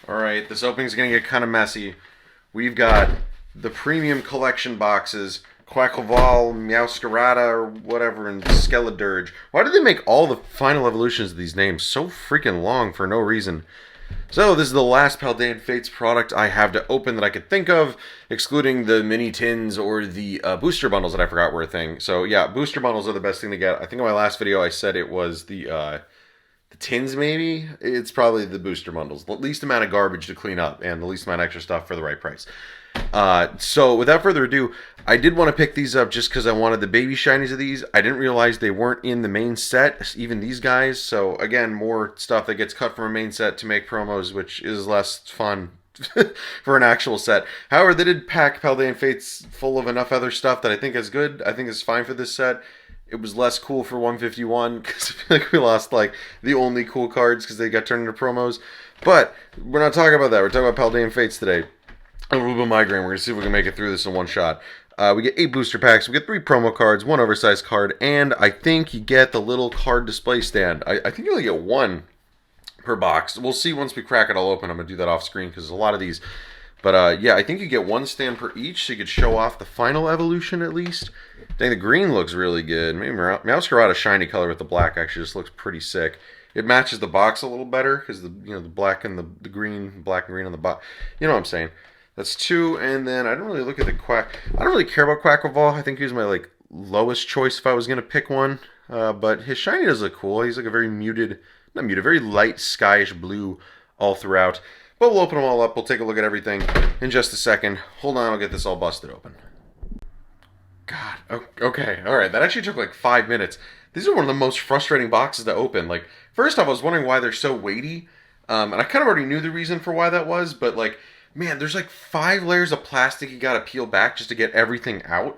Alright, this opening's gonna get kind of messy. We've got the premium collection boxes, Quackleval, Meowscarada, or whatever, and Skeledirge. Why did they make all the final evolutions of these names so freaking long for no reason? So this is the last Paldean Fates product I have to open that I could think of, excluding the mini tins or the booster bundles that I forgot were a thing. So yeah, booster bundles are the best thing to get. I think in my last video I said it was the tins maybe. It's probably the booster bundles. The least amount of garbage to clean up and the least amount of extra stuff for the right price. So without further ado, I did want to pick these up just because I wanted the baby shinies of these. I didn't realize they weren't in the main set, even these guys. So again, more stuff that gets cut from a main set to make promos, which is less fun for an actual set. However, they did pack Paldean Fates full of enough other stuff that I think is good. I think is fine for this set. It was less cool for 151 because I feel like we lost like the only cool cards because they got turned into promos. But we're not talking about that. We're talking about Paldean Fates today. A little bit of migraine. We're going to see if we can make it through this in one shot. We get 8 booster packs. We get 3 promo cards, 1 oversized card, and I think you get the little card display stand. I think you only get 1 per box. We'll see once we crack it all open. I'm going to do that off screen because there's a lot of these. But yeah, I think you get 1 stand per each, so you could show off the final evolution at least. Dang, the green looks really good. Maybe Meowscarada shiny color with the black actually just looks pretty sick. It matches the box a little better because the the black and the green, black and green on the box. You know what I'm saying? That's 2, and then I don't really look at the Quack. I don't really care about Quackleval. I think he was my like lowest choice if I was gonna pick one. But his shiny does look cool. He's like a very muted, not muted, very light skyish blue all throughout. But we'll open them all up. We'll take a look at everything in just a second. Hold on, I'll get this all busted open. God, okay, all right. That actually took like 5 minutes. These are one of the most frustrating boxes to open. Like, first off, I was wondering why they're so weighty, and I kind of already knew the reason for why that was. But like, man, there's like 5 layers of plastic you gotta peel back just to get everything out.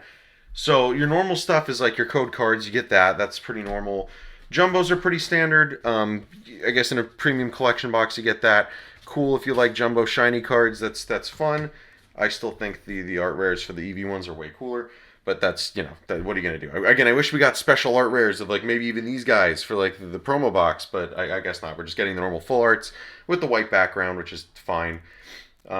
So your normal stuff is like your code cards. You get that. That's pretty normal. Jumbos are pretty standard. I guess in a premium collection box you get that. Cool if you like jumbo shiny cards. That's fun. I still think the art rares for the EV ones are way cooler. But that's, what are you going to do? Again, I wish we got special art rares of like maybe even these guys for like the promo box, but I guess not. We're just getting the normal full arts with the white background, which is fine. Is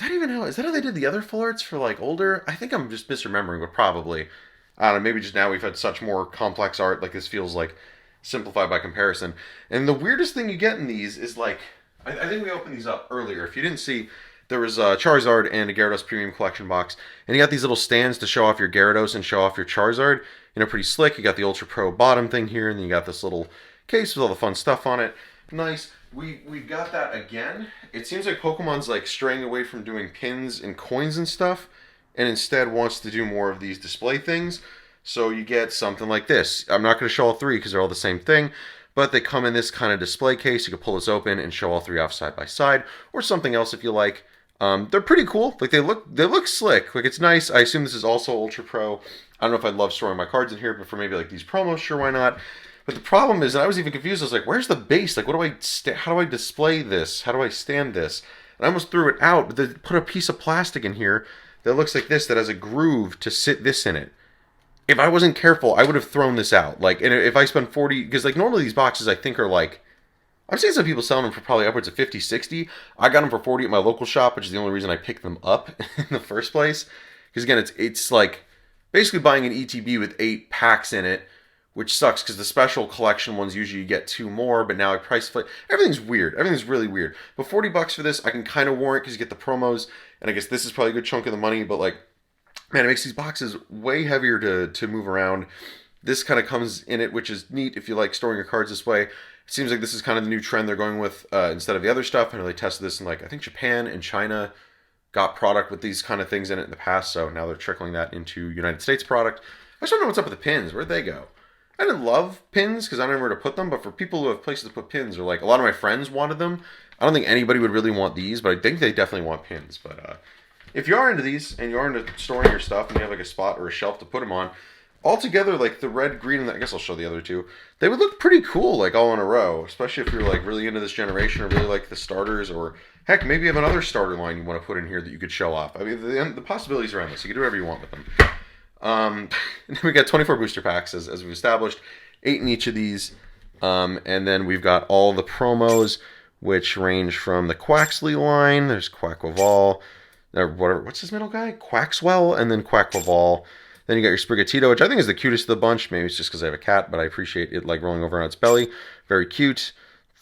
that how they did the other full arts for like older? I think I'm just misremembering, but probably. I don't know, maybe just now we've had such more complex art, like this feels like simplified by comparison. And the weirdest thing you get in these is like, I think we opened these up earlier. If you didn't see, there was a Charizard and a Gyarados Premium Collection box. And you got these little stands to show off your Gyarados and show off your Charizard. Pretty slick. You got the Ultra Pro bottom thing here, and then you got this little case with all the fun stuff on it. Nice. We got that again. It seems like Pokemon's like straying away from doing pins and coins and stuff, and instead wants to do more of these display things. So you get something like this. I'm not going to show all 3 because they're all the same thing. But they come in this kind of display case. You can pull this open and show all 3 off side by side, or something else if you like. They're pretty cool. Like they look slick. Like it's nice. I assume this is also Ultra Pro. I don't know if I'd love storing my cards in here, but for maybe like these promos, sure, why not? But the problem is, and I was even confused. I was like, "Where's the base? Like, how do I display this? How do I stand this?" And I almost threw it out. But they put a piece of plastic in here that looks like this that has a groove to sit this in it. If I wasn't careful, I would have thrown this out. Like, and if I spend 40, because like normally these boxes I think are like, I've seen some people selling them for probably upwards of 50, 60. I got them for 40 at my local shop, which is the only reason I picked them up in the first place. Because again, it's like basically buying an ETB with 8 packs in it, which sucks because the special collection ones usually you get 2 more, but now I price everything's weird. Everything's really weird. But 40 bucks for this, I can kind of warrant because you get the promos, and I guess this is probably a good chunk of the money, but like, man, it makes these boxes way heavier to move around. This kind of comes in it, which is neat if you like storing your cards this way. It seems like this is kind of the new trend they're going with instead of the other stuff. I know they tested this in like, I think Japan and China got product with these kind of things in it in the past, so now they're trickling that into United States product. I just don't know what's up with the pins. Where'd they go? I didn't love pins because I don't know where to put them, but for people who have places to put pins, or like a lot of my friends wanted them, I don't think anybody would really want these, but I think they definitely want pins. But if you are into these and you are into storing your stuff and you have like a spot or a shelf to put them on, altogether, like the red, green, and I guess I'll show the other 2, they would look pretty cool, like all in a row, especially if you're like really into this generation or really like the starters, or heck, maybe you have another starter line you want to put in here that you could show off. I mean, the possibilities are endless. You can do whatever you want with them. And then we got 24 booster packs, as we've established, 8 in each of these, and then we've got all the promos. which range from the Quaxley line. There's Quackleval, or whatever. What's his middle guy? Quaxwell, and then Quackleval. Then you got your Sprigatito, which I think is the cutest of the bunch. Maybe it's just because I have a cat, but I appreciate it like rolling over on its belly. Very cute.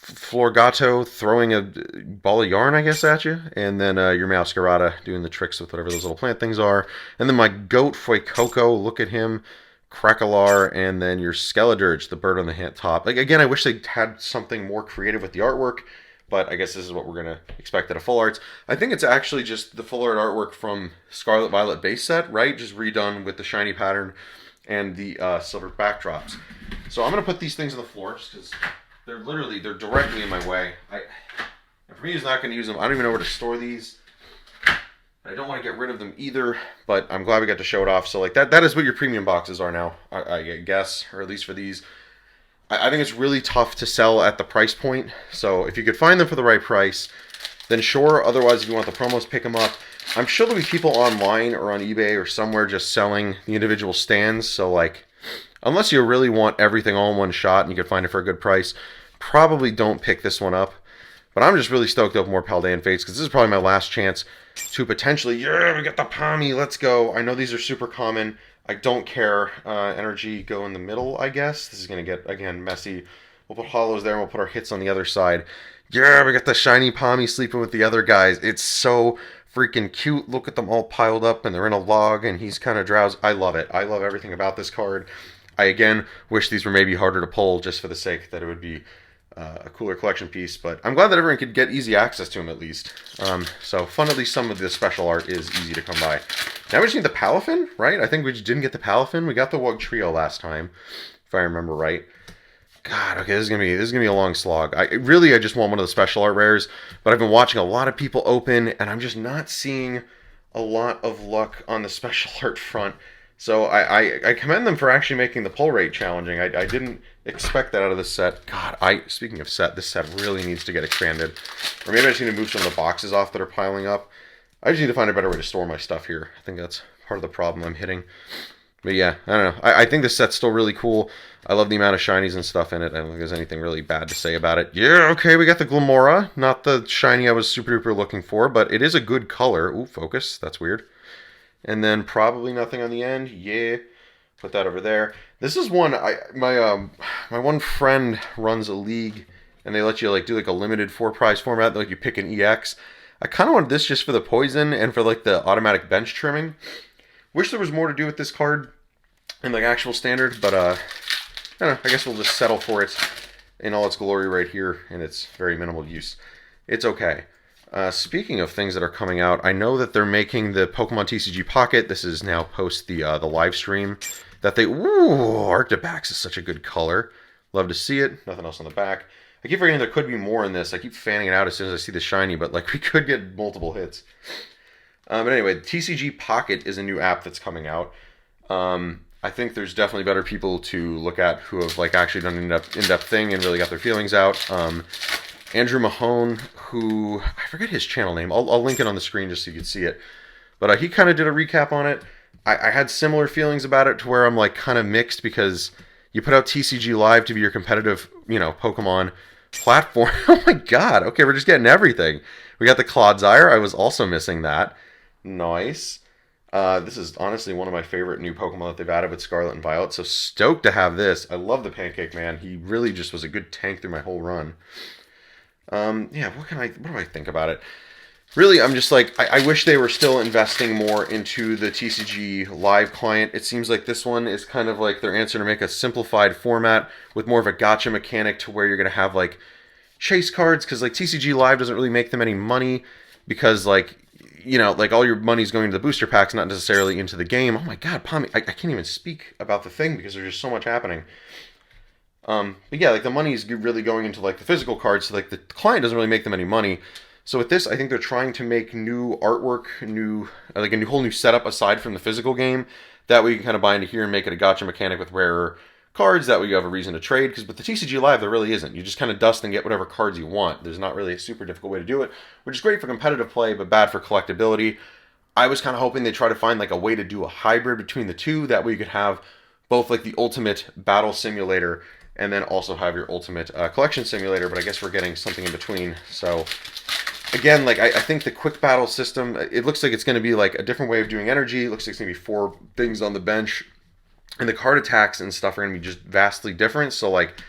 Florgato throwing a ball of yarn, I guess, at you. And then your Masquerada doing the tricks with whatever those little plant things are. And then my goat, Fuecoco, look at him. Crackalar, and then your Skeledirge, the bird on the top. Like, again, I wish they had something more creative with the artwork, but I guess this is what we're going to expect at a full arts. I think it's actually just the full art artwork from Scarlet Violet base set, right? Just redone with the shiny pattern and the silver backdrops. So I'm going to put these things on the floor just because they're directly in my way. For me, who's not going to use them, I don't even know where to store these. I don't want to get rid of them either, but I'm glad we got to show it off. So like that is what your premium boxes are now, I guess, or at least for these. I think it's really tough to sell at the price point. So if you could find them for the right price, then sure. Otherwise, if you want the promos, pick them up. I'm sure there'll be people online or on eBay or somewhere just selling the individual stands. So like, unless you really want everything all in one shot and you can find it for a good price, probably don't pick this one up. But I'm just really stoked up more Paldean Fates because this is probably my last chance to potentially, yeah, we got the Pommy, let's go. I know these are super common. I don't care. Energy go in the middle, I guess. This is going to get, again, messy. We'll put hollows there and we'll put our hits on the other side. Yeah, we got the shiny Pommy sleeping with the other guys. It's so freaking cute. Look at them all piled up and they're in a log and he's kind of drowsy. I love it. I love everything about this card. I, again, wish these were maybe harder to pull just for the sake that it would be a cooler collection piece, but I'm glad that everyone could get easy access to them at least. So fun, at least some of the special art is easy to come by. Now we just need the Palafin, right? I think we just didn't get the Palafin. We got the Wug Trio last time, if I remember right. God, okay, this is gonna be a long slog. I just want one of the special art rares, but I've been watching a lot of people open, and I'm just not seeing a lot of luck on the special art front. So I commend them for actually making the pull rate challenging. I didn't expect that out of this set. God, speaking of set, this set really needs to get expanded. Or maybe I just need to move some of the boxes off that are piling up. I just need to find a better way to store my stuff here. I think that's part of the problem I'm hitting. But yeah, I don't know. I think this set's still really cool. I love the amount of shinies and stuff in it. I don't think there's anything really bad to say about it. Yeah, okay, we got the Glamora. Not the shiny I was super duper looking for, but it is a good color. Ooh, focus. That's weird. And then probably nothing on the end. Yeah. Put that over there. This is one, my one friend runs a league, and they let you like do like a limited 4-prize format. Like you pick an EX. I kind of wanted this just for the poison and for like the automatic bench trimming. Wish there was more to do with this card in like actual standard, but I don't know. I guess we'll just settle for it in all its glory right here in its very minimal use. It's okay. Speaking of things that are coming out, I know that they're making the Pokemon TCG Pocket. This is now post the live stream. That they... Ooh, Arctibax is such a good color. Love to see it. Nothing else on the back. I keep forgetting there could be more in this. I keep fanning it out as soon as I see the shiny, but like we could get multiple hits. But anyway, TCG Pocket is a new app that's coming out. I think there's definitely better people to look at who have like actually done an in-depth thing and really got their feelings out. Andrew Mahone, who... I forget his channel name. I'll link it on the screen just so you can see it. But he kind of did a recap on it. I had similar feelings about it to where I'm like kind of mixed because you put out TCG Live to be your competitive, Pokemon platform. Oh my god. Okay, we're just getting everything. We got the Clodsire. I was also missing that. Nice. This is honestly one of my favorite new Pokemon that they've added with Scarlet and Violet. So stoked to have this. I love the Pancake Man. He really just was a good tank through my whole run. Yeah, what do I think about it? Really, I'm just like, I wish they were still investing more into the TCG Live client. It seems like this one is kind of like their answer to make a simplified format with more of a gacha mechanic to where you're going to have like chase cards, because like TCG Live doesn't really make them any money because like, like all your money's going to the booster packs, not necessarily into the game. Oh my god, Pommy, I can't even speak about the thing because there's just so much happening. But yeah, like the money's really going into like the physical cards, so like the client doesn't really make them any money. So with this, I think they're trying to make new artwork, like a whole new setup aside from the physical game. That way you can kind of buy into here and make it a gacha mechanic with rarer cards. That way you have a reason to trade. Because with the TCG Live, there really isn't. You just kind of dust and get whatever cards you want. There's not really a super difficult way to do it, which is great for competitive play, but bad for collectability. I was kind of hoping they'd try to find like a way to do a hybrid between the two. That way you could have both like the ultimate battle simulator and then also have your ultimate collection simulator, but I guess we're getting something in between. So again, like I think the quick battle system, it looks like it's going to be like a different way of doing energy. It looks like it's going to be 4 things on the bench, and the card attacks and stuff are going to be just vastly different. So like,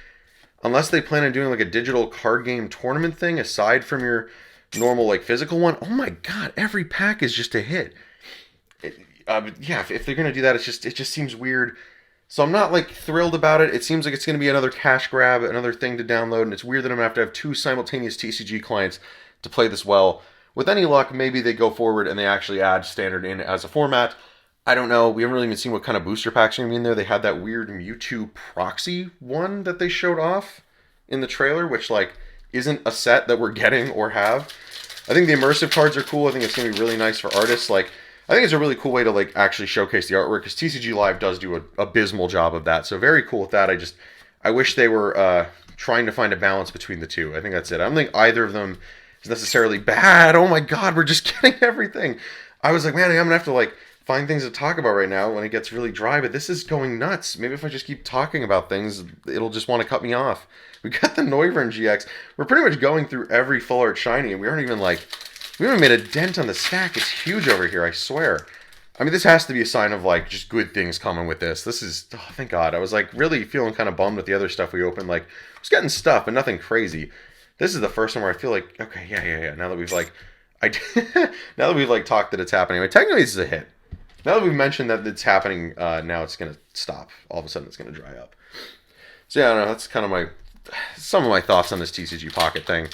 unless they plan on doing like a digital card game tournament thing aside from your normal like physical one, oh my god, every pack is just a hit. Yeah, if they're going to do that, it just seems weird. So I'm not like thrilled about it. It seems like it's going to be another cash grab, another thing to download, and it's weird that I'm going to have 2 simultaneous TCG clients to play this well. With any luck, maybe they go forward and they actually add standard in as a format. I don't know. We haven't really even seen what kind of booster packs are going to be in there. They had that weird Mewtwo proxy one that they showed off in the trailer, which like isn't a set that we're getting or have. I think the immersive cards are cool. I think it's going to be really nice for artists. Like, I think it's a really cool way to like actually showcase the artwork, because TCG Live does do an abysmal job of that. So very cool with that. I wish they were trying to find a balance between the two. I think that's it. I don't think either of them is necessarily bad. Oh my god, we're just getting everything. I was like, man, I'm going to have to like find things to talk about right now when it gets really dry, but this is going nuts. Maybe if I just keep talking about things, it'll just want to cut me off. We got the Noivern GX. We're pretty much going through every full art shiny, and we aren't even like... We haven't made a dent on the stack. It's huge over here, I swear. I mean, this has to be a sign of, like, just good things coming with this. This is... Oh, thank God. I was, like, really feeling kind of bummed with the other stuff we opened. Like, I was getting stuff, but nothing crazy. This is the first one where I feel like, okay, yeah. Now that we've, like... now that we've, like, talked that it's happening. I mean, technically, this is a hit. Now that we've mentioned that it's happening, now it's going to stop. All of a sudden, it's going to dry up. So, yeah, I don't know. That's kind of some of my thoughts on this TCG Pocket thing.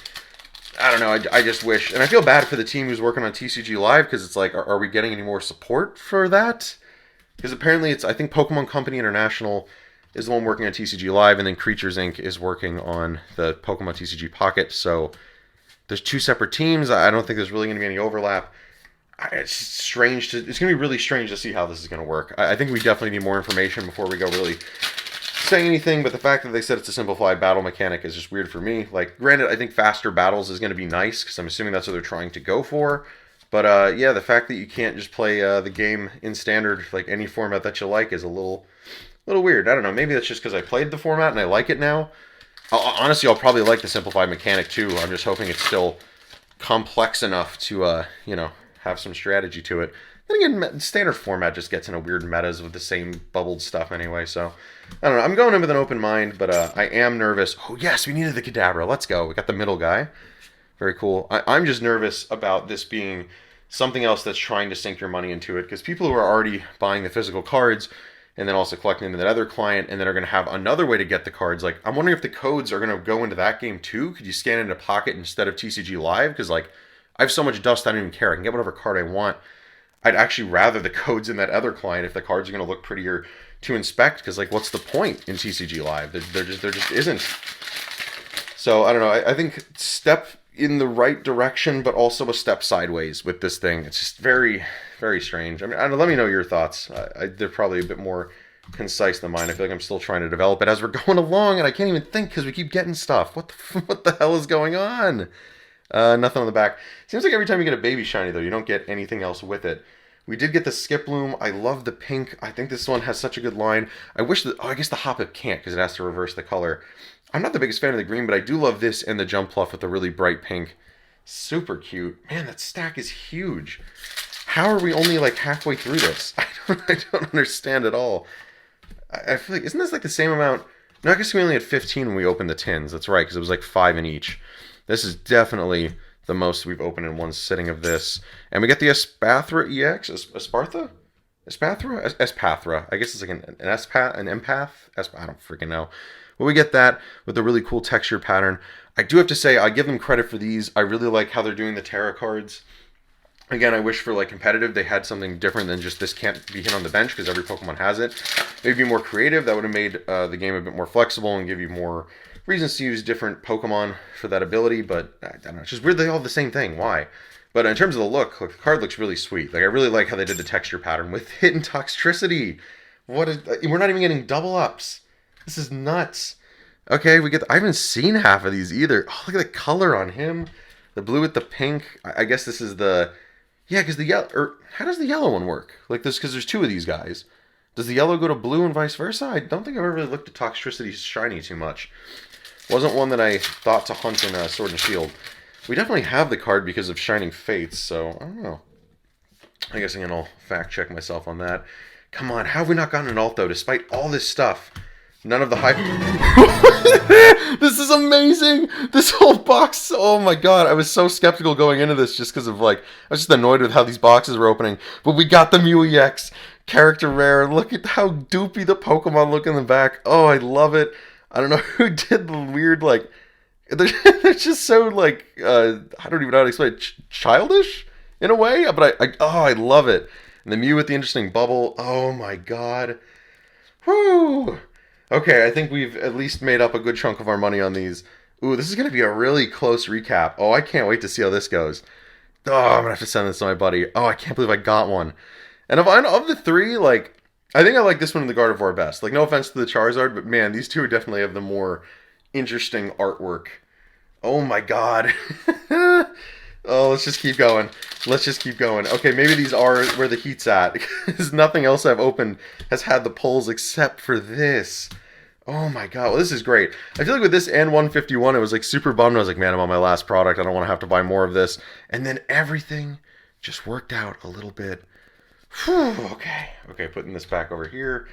I don't know, I just wish, and I feel bad for the team who's working on TCG Live, because it's like, are we getting any more support for that? Because apparently I think Pokemon Company International is the one working on TCG Live, and then Creatures Inc. is working on the Pokemon TCG Pocket, so there's 2 separate teams. I don't think there's really going to be any overlap. It's strange it's going to be really strange to see how this is going to work. I think we definitely need more information before we go really saying anything, but the fact that they said it's a simplified battle mechanic is just weird for me. Like, granted, I think faster battles is going to be nice, because I'm assuming that's what they're trying to go for. But, yeah, the fact that you can't just play the game in standard, like, any format that you like is a little weird. I don't know, maybe that's just because I played the format and I like it now. Honestly, I'll probably like the simplified mechanic, too. I'm just hoping it's still complex enough to, have some strategy to it. Then again, standard format just gets into weird metas with the same bubbled stuff anyway, so... I don't know. I'm going in with an open mind, but I am nervous. Oh, yes, we needed the Kadabra. Let's go. We got the middle guy. Very cool. I'm just nervous about this being something else that's trying to sink your money into it, because people who are already buying the physical cards and then also collecting them in that other client and then are going to have another way to get the cards, like, I'm wondering if the codes are going to go into that game too. Could you scan it into Pocket instead of TCG Live? Because, like, I have so much dust, I don't even care. I can get whatever card I want. I'd actually rather the codes in that other client if the cards are going to look prettier to inspect, because like, what's the point in TCG Live? There just isn't. So I don't know. I think step in the right direction, but also a step sideways with this thing. It's just very, very strange. I mean, let me know your thoughts. They're probably a bit more concise than mine. I feel like I'm still trying to develop it as we're going along, and I can't even think because we keep getting stuff. What the hell is going on? Nothing on the back. Seems like every time you get a baby shiny, though, you don't get anything else with it. We did get the Skiploom. I love the pink. I think this one has such a good line. I wish that... Oh, I guess the Hoppip can't because it has to reverse the color. I'm not the biggest fan of the green, but I do love this and the Jumpluff with the really bright pink. Super cute. Man, that stack is huge. How are we only like halfway through this? I don't understand at all. I feel like... Isn't this like the same amount... No, I guess we only had 15 when we opened the tins. That's right, because it was like 5 in each. This is definitely... the most we've opened in one sitting of this. And we get the Espathra EX? Espartha? Espathra. I guess it's like an empath? I don't freaking know. But we get that with a really cool texture pattern. I do have to say, I give them credit for these. I really like how they're doing the Terra cards. Again, I wish for like competitive, they had something different than just this can't be hit on the bench because every Pokemon has it. Maybe be more creative. That would have made the game a bit more flexible and give you more reasons to use different Pokemon for that ability, but I don't know. It's just weird they all have the same thing. Why? But in terms of the look, the card looks really sweet. Like, I really like how they did the texture pattern with Hidden Toxtricity. We're not even getting double ups. This is nuts. Okay, I haven't seen half of these either. Oh, look at the color on him. The blue with the pink. I guess this is the... Yeah, because the yellow... Or how does the yellow one work? Like this, because there's 2 of these guys. Does the yellow go to blue and vice versa? I don't think I've ever really looked at Toxtricity's shiny too much. Wasn't one that I thought to hunt in Sword and Shield. We definitely have the card because of Shining Fates, so I don't know. I guess again I'll fact check myself on that. Come on, how have we not gotten an alt though, despite all this stuff? None of the hype. This is amazing! This whole box, oh my god, I was so skeptical going into this just because of like, I was just annoyed with how these boxes were opening. But we got the Mew EX, character rare. Look at how doopy the Pokemon look in the back. Oh, I love it. I don't know who did the weird, like, they're just so, like, I don't even know how to explain it, childish in a way, but I love it. And the Mew with the interesting bubble, oh my god. Whoo! Okay, I think we've at least made up a good chunk of our money on these. Ooh, this is going to be a really close recap. Oh, I can't wait to see how this goes. Oh, I'm going to have to send this to my buddy. Oh, I can't believe I got one. And of the three, like, I think I like this one in the Gardevoir best. Like, no offense to the Charizard, but man, these two definitely have the more interesting artwork. Oh my god. Oh, let's just keep going. Let's just keep going. Okay, maybe these are where the heat's at. Because nothing else I've opened has had the pulls except for this. Oh my god, well this is great. I feel like with this and 151, it was like super bummed. I was like, man, I'm on my last product. I don't want to have to buy more of this. And then everything just worked out a little bit. Whew, okay. Okay, putting this back over here.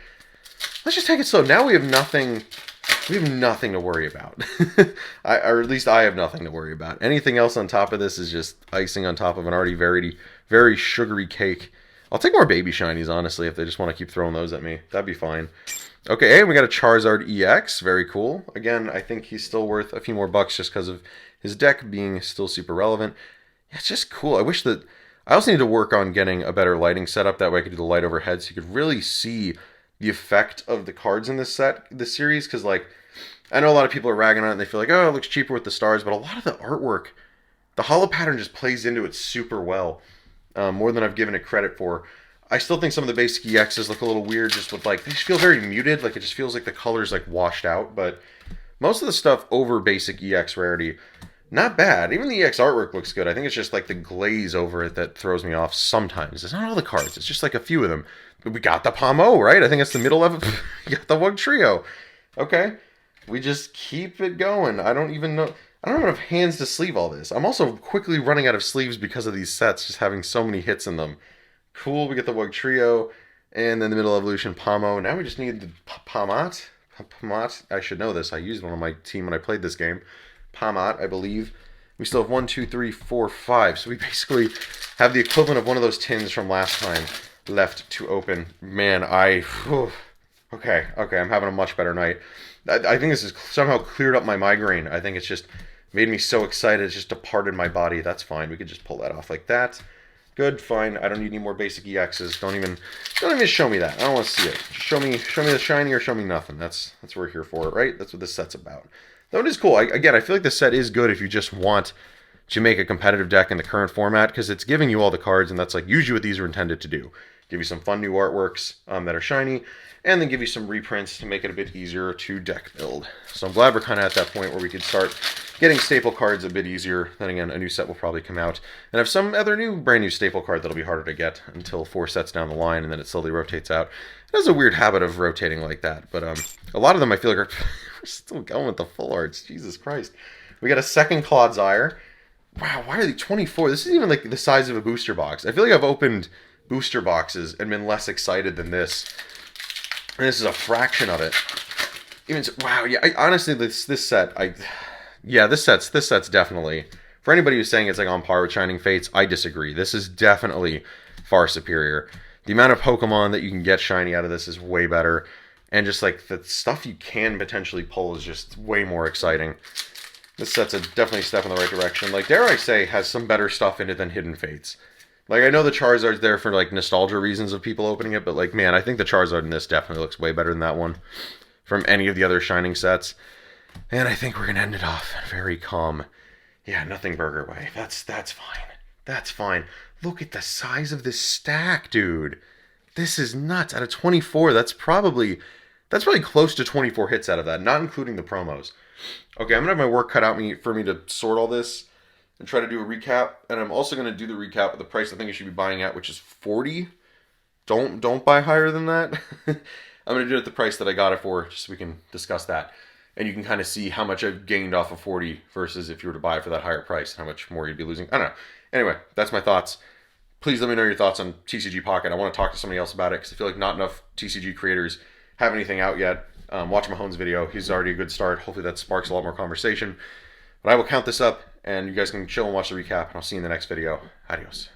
Let's just take it slow. Now we have nothing to worry about. Or at least I have nothing to worry about. Anything else on top of this is just icing on top of an already very sugary cake. I'll take more baby shinies, honestly, if they just want to keep throwing those at me. That'd be fine. Okay, and we got a Charizard EX. Very cool. Again, I think he's still worth a few more bucks just because of his deck being still super relevant. Yeah, it's just cool. I wish that... I also need to work on getting a better lighting setup. That way I could do the light overhead so you could really see the effect of the cards in this series, because like I know a lot of people are ragging on it and they feel like, oh, it looks cheaper with the stars, but a lot of the artwork, the holo pattern just plays into it super well, more than I've given it credit for. I still think some of the basic EXs look a little weird, just with like, they just feel very muted, like it just feels like the color's like washed out, but most of the stuff over basic EX rarity, not bad. Even the EX artwork looks good. I think it's just like the glaze over it that throws me off sometimes. It's not all the cards, it's just like a few of them. We got the Pomo, right? I think it's the middle of it. We got the Wug Trio. Okay. We just keep it going. I don't have enough hands to sleeve all this. I'm also quickly running out of sleeves because of these sets, just having so many hits in them. Cool, we get the Wug Trio, and then the middle evolution Pomo. Now we just need the Pamat. Pamat, I should know this. I used one on my team when I played this game. Pamat, I believe. We still have 1, 2, 3, 4, 5. So we basically have the equivalent of one of those tins from last time left to open. Man, okay, I'm having a much better night. I think this has somehow cleared up my migraine. I think it's just made me so excited. It's just departed my body. That's fine. We could just pull that off like that. Good, fine. I don't need any more basic EXs. Don't even show me that. I don't want to see it. Just show me the shiny or show me nothing. That's what we're here for, right? That's what this set's about. Though it is cool. Again, I feel like this set is good if you just want to make a competitive deck in the current format, because it's giving you all the cards, and that's like usually what these are intended to do. Give you some fun new artworks that are shiny, and then give you some reprints to make it a bit easier to deck build. So I'm glad we're kind of at that point where we could start getting staple cards a bit easier. Then again, a new set will probably come out, and have some other brand new staple card that'll be harder to get until 4 sets down the line, and then it slowly rotates out. It has a weird habit of rotating like that, but a lot of them I feel like are we're still going with the full arts. Jesus Christ. We got a second Clodsire. Wow, why are they 24? This is even like the size of a booster box. I feel like I've opened booster boxes and been less excited than this. And this is a fraction of it. Even so, wow, yeah, honestly, this set, this set's definitely, for anybody who's saying it's like on par with Shining Fates, I disagree. This is definitely far superior. The amount of Pokemon that you can get shiny out of this is way better. And just like the stuff you can potentially pull is just way more exciting. This set's definitely a step in the right direction. Like, dare I say, has some better stuff in it than Hidden Fates. Like, I know the Charizard's there for, like, nostalgia reasons of people opening it, but, like, man, I think the Charizard in this definitely looks way better than that one from any of the other Shining sets. And I think we're going to end it off very calm. Yeah, nothing burger way. That's fine. That's fine. Look at the size of this stack, dude. This is nuts. Out of 24, that's probably close to 24 hits out of that, not including the promos. Okay, I'm going to have my work cut out for me to sort all this and try to do a recap. And I'm also going to do the recap at the price I think you should be buying at, which is $40. don't buy higher than that. I'm gonna do it at the price that I got it for, just so we can discuss that. And you can kind of see how much I've gained off of 40 versus if you were to buy it for that higher price, how much more you'd be losing. I don't know. Anyway, that's my thoughts. Please let me know your thoughts on TCG Pocket. I want to talk to somebody else about it because I feel like not enough TCG creators have anything out yet. Watch Mahone's video. He's already a good start. Hopefully that sparks a lot more conversation. But I will count this up, and you guys can chill and watch the recap, and I'll see you in the next video. Adios.